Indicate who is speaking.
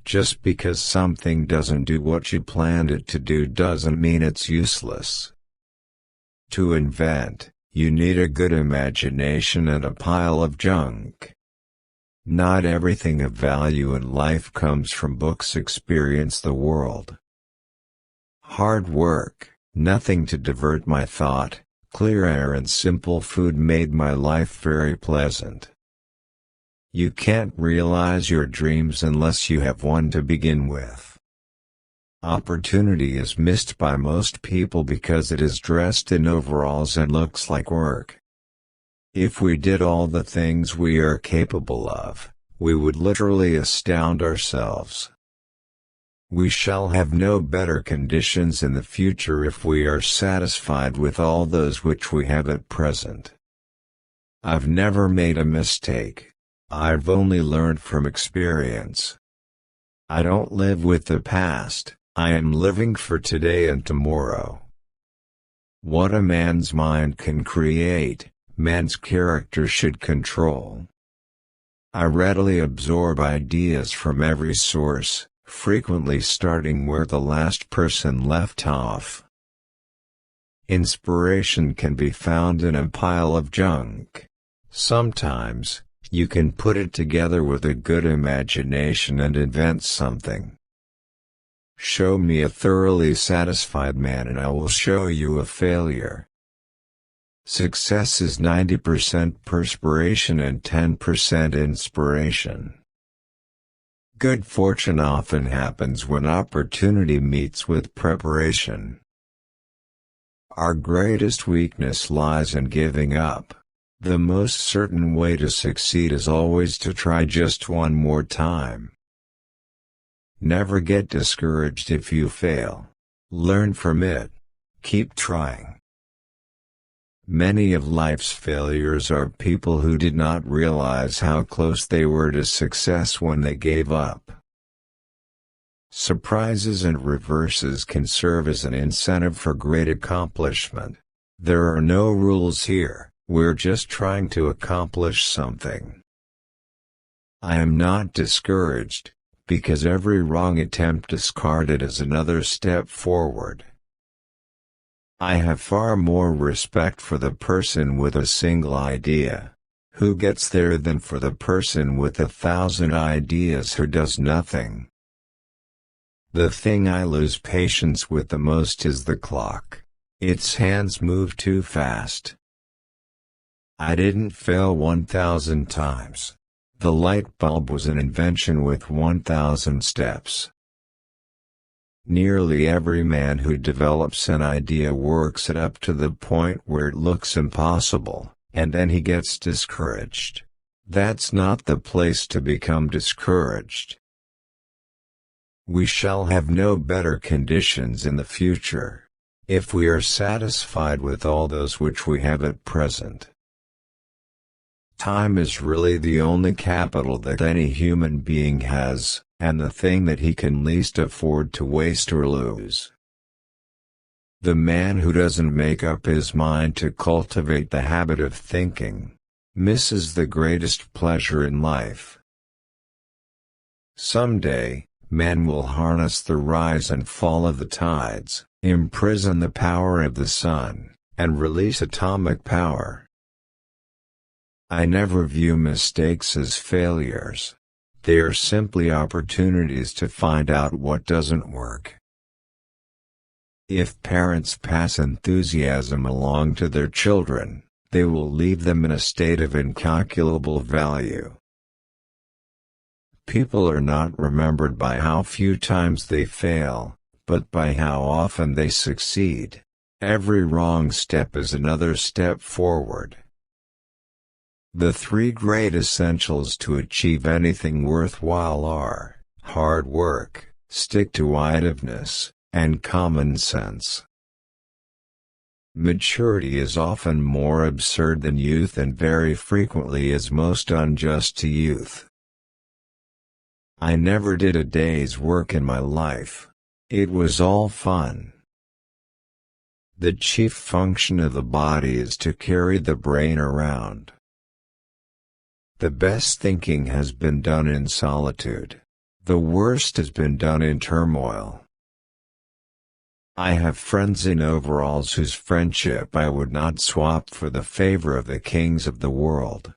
Speaker 1: Just because something doesn't do what you planned it to do doesn't mean it's useless. To invent, you need a good imagination and a pile of junk. Not everything of value in life comes from books. Experience the world. Hard work, nothing to divert my thought, clear air and simple food made my life very pleasant. You can't realize your dreams unless you have one to begin with. Opportunity is missed by most people because it is dressed in overalls and looks like work. If we did all the things we are capable of, we would literally astound ourselves. We shall have no better conditions in the future if we are satisfied with all those which we have at present. I've never made a mistake. I've only learned from experience. I don't live with the past, I am living for today and tomorrow. What a man's mind can create, man's character should control. I readily absorb ideas from every source, frequently starting where the last person left off. Inspiration can be found in a pile of junk. Sometimes, you can put it together with a good imagination and invent something. Show me a thoroughly satisfied man and I will show you a failure. Success is 90% perspiration and 10% inspiration. Good fortune often happens when opportunity meets with preparation. Our greatest weakness lies in giving up. The most certain way to succeed is always to try just one more time. Never get discouraged if you fail. Learn from it. Keep trying. Many of life's failures are people who did not realize how close they were to success when they gave up. Surprises and reverses can serve as an incentive for great accomplishment. There are no rules here. We're just trying to accomplish something. I am not discouraged, because every wrong attempt discarded is another step forward. I have far more respect for the person with a single idea, who gets there, than for the person with 1,000 ideas who does nothing. The thing I lose patience with the most is the clock. Its hands move too fast. I didn't fail 1,000 times. The light bulb was an invention with 1,000 steps. Nearly every man who develops an idea works it up to the point where it looks impossible, and then he gets discouraged. That's not the place to become discouraged. We shall have no better conditions in the future, if we are satisfied with all those which we have at present. Time is really the only capital that any human being has, and the thing that he can least afford to waste or lose. The man who doesn't make up his mind to cultivate the habit of thinking, misses the greatest pleasure in life. Someday, man will harness the rise and fall of the tides, imprison the power of the sun, and release atomic power. I never view mistakes as failures. They are simply opportunities to find out what doesn't work. If parents pass enthusiasm along to their children, they will leave them in a state of incalculable value. People are not remembered by how few times they fail, but by how often they succeed. Every wrong step is another step forward. The three great essentials to achieve anything worthwhile are hard work, stick-to-itiveness, and common sense. Maturity is often more absurd than youth and very frequently is most unjust to youth. I never did a day's work in my life. It was all fun. The chief function of the body is to carry the brain around. The best thinking has been done in solitude. The worst has been done in turmoil. I have friends in overalls whose friendship I would not swap for the favor of the kings of the world.